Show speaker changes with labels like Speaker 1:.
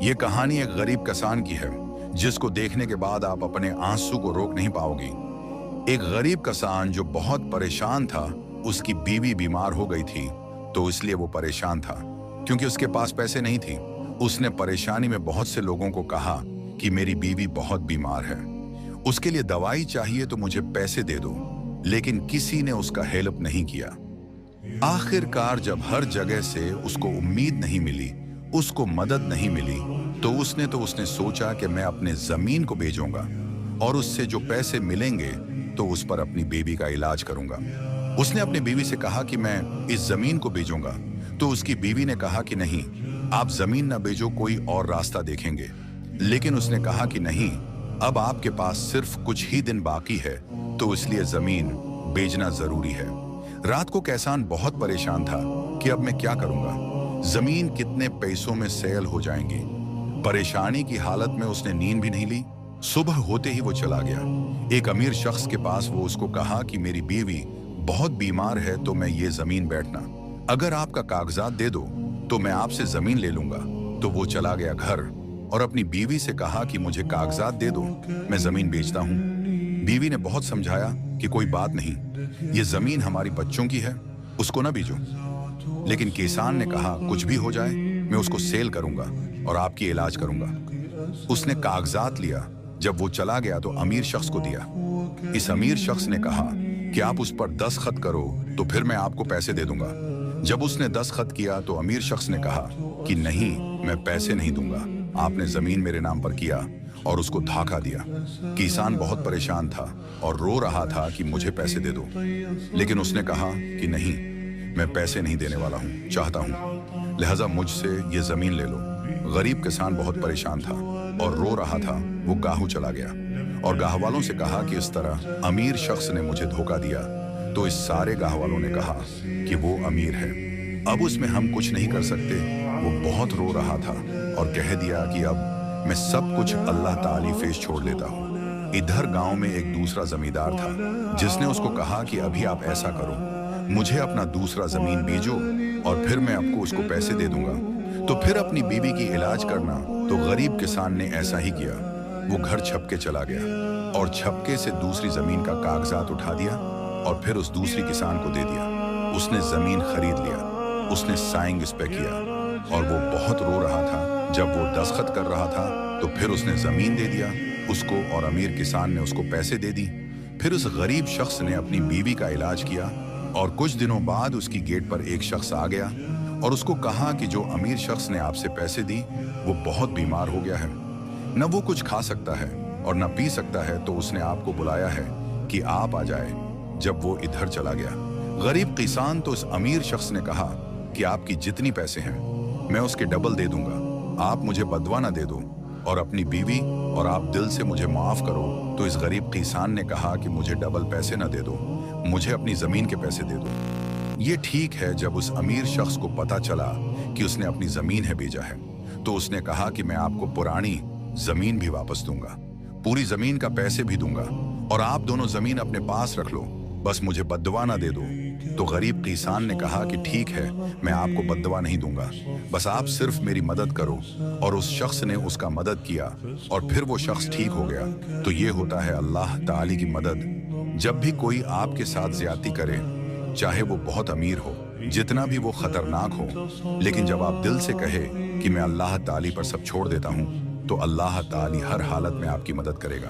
Speaker 1: ये कहानी एक गरीब किसान की है जिसको देखने के बाद आप अपने आंसू को रोक नहीं पाओगे। एक गरीब किसान जो बहुत परेशान था, उसकी बीवी बीमार हो गई थी, तो इसलिए वो परेशान था क्योंकि उसके पास पैसे नहीं थे। उसने परेशानी में बहुत से लोगों को कहा कि मेरी बीवी बहुत बीमार है, उसके लिए दवाई चाहिए तो मुझे पैसे दे दो, लेकिन किसी ने उसका हेल्प नहीं किया। आखिरकार जब हर जगह से उसको उम्मीद नहीं मिली, उसको मदद नहीं मिली, तो उसने सोचा कि मैं अपने जमीन को बेचूंगा और उससे जो पैसे मिलेंगे तो उस पर अपनी बीवी का इलाज करूंगा। उसने अपनी बीवी से कहा कि मैं इस जमीन को बेचूंगा, तो उसकी बीवी ने कहा कि नहीं, आप जमीन ना बेचो, कोई और रास्ता देखेंगे। लेकिन उसने कहा कि नहीं, अब आपके पास सिर्फ कुछ ही दिन बाकी है, तो इसलिए जमीन बेचना जरूरी है। रात को किसान बहुत परेशान था कि अब मैं क्या करूंगा, जमीन कितने पैसों में सेल हो जाएंगी। परेशानी की हालत में उसने नींद भी नहीं ली। सुबह होते ही वो चला गया एक अमीर शख्स के पास। वो उसको कहा कि मेरी बीवी बहुत बीमार है, तो मैं ये जमीन बैठना, अगर आपका कागजात दे दो तो मैं आपसे जमीन ले लूंगा। तो वो चला गया घर और अपनी बीवी से कहा कि मुझे कागजात दे दो, मैं जमीन बेचता हूँ। बीवी ने बहुत समझाया कि कोई बात नहीं, ये जमीन हमारी बच्चों की है, उसको ना बीचो। लेकिन किसान ने कहा कुछ भी हो जाए मैं उसको सेल करूंगा और आपकी इलाज करूंगा। उसने कागजात लिया। जब वो चला गया तो अमीर शख्स को दिया। इस अमीर शख्स ने कहा कि आप उस पर दस्तखत करो तो फिर मैं आपको पैसे दे दूंगा। जब उसने दस्तखत किया तो अमीर शख्स ने कहा कि नहीं, मैं पैसे नहीं दूंगा, आपने जमीन मेरे नाम पर किया, और उसको धोखा दिया। किसान बहुत परेशान था और रो रहा था कि मुझे पैसे दे दो। लेकिन उसने कहा कि नहीं, मैं पैसे नहीं देने वाला हूँ, चाहता हूँ, लिहाजा मुझसे ये जमीन ले लो। गरीब किसान बहुत परेशान था और रो रहा था। वो गाहू चला गया और गाह वालों से कहा कि इस तरह अमीर शख्स ने मुझे धोखा दिया। तो इस सारे गाह वालों ने कहा कि वो अमीर है, अब उसमें हम कुछ नहीं कर सकते। वो बहुत रो रहा था और कह दिया कि अब मैं सब कुछ अल्लाह ताली फेस छोड़ लेता हूँ। इधर गांव में एक दूसरा जमींदार था जिसने उसको कहा कि अभी आप ऐसा करो, मुझे अपना दूसरा जमीन बेचो और फिर मैं आपको उसको पैसे दे दूंगा, तो फिर अपनी बीवी की इलाज करना। तो गरीब किसान ने ऐसा ही किया। वो घर छपके चला गया और छपके से दूसरी जमीन का कागजात उठा दिया और फिर उस दूसरी किसान को दे दिया। उसने जमीन खरीद लिया, उसने साइन इस पे किया और वो बहुत रो रहा था। जब वो दस्तखत कर रहा था तो फिर उसने जमीन दे दिया उसको और अमीर किसान ने उसको पैसे दे दी। फिर उस गरीब शख्स ने अपनी बीवी का इलाज किया और कुछ दिनों बाद उसकी गेट पर एक शख्स आ गया और उसको कहा कि जो अमीर शख्स ने आपसे पैसे दी वो बहुत बीमार हो गया है, न वो कुछ खा सकता है और न पी सकता है, तो उसने आपको बुलाया है कि आप आ जाए। जब वो इधर चला गया गरीब किसान, तो उस अमीर शख्स ने कहा कि आपकी जितनी पैसे हैं मैं उसके डबल दे दूंगा, आप मुझे बदवा ना दे दो और अपनी बीवी और आप दिल से मुझे माफ करो। तो इस गरीब किसान ने कहा कि मुझे डबल पैसे ना दे दो, मुझे अपनी जमीन के पैसे दे दो। ये ठीक है। जब उस अमीर शख्स को पता चला कि उसने अपनी जमीन है बेचा है, तो उसने कहा कि मैं आपको पुरानी जमीन भी वापस दूंगा, पूरी जमीन का पैसे भी दूंगा और आप दोनों जमीन अपने पास रख लो, बस मुझे बददुआ ना दे दो। तो गरीब किसान ने कहा कि ठीक है, मैं आपको बददुआ नहीं दूंगा, बस आप सिर्फ मेरी मदद करो। और उस शख्स ने उसका मदद किया और फिर वो शख्स ठीक हो गया। तो ये होता है अल्लाह ताली की मदद। जब भी कोई आपके साथ ज्यादती करे, चाहे वो बहुत अमीर हो, जितना भी वो खतरनाक हो, लेकिन जब आप दिल से कहे कि मैं अल्लाह ताली पर सब छोड़ देता हूँ, तो अल्लाह ताली हर हालत में आपकी मदद करेगा।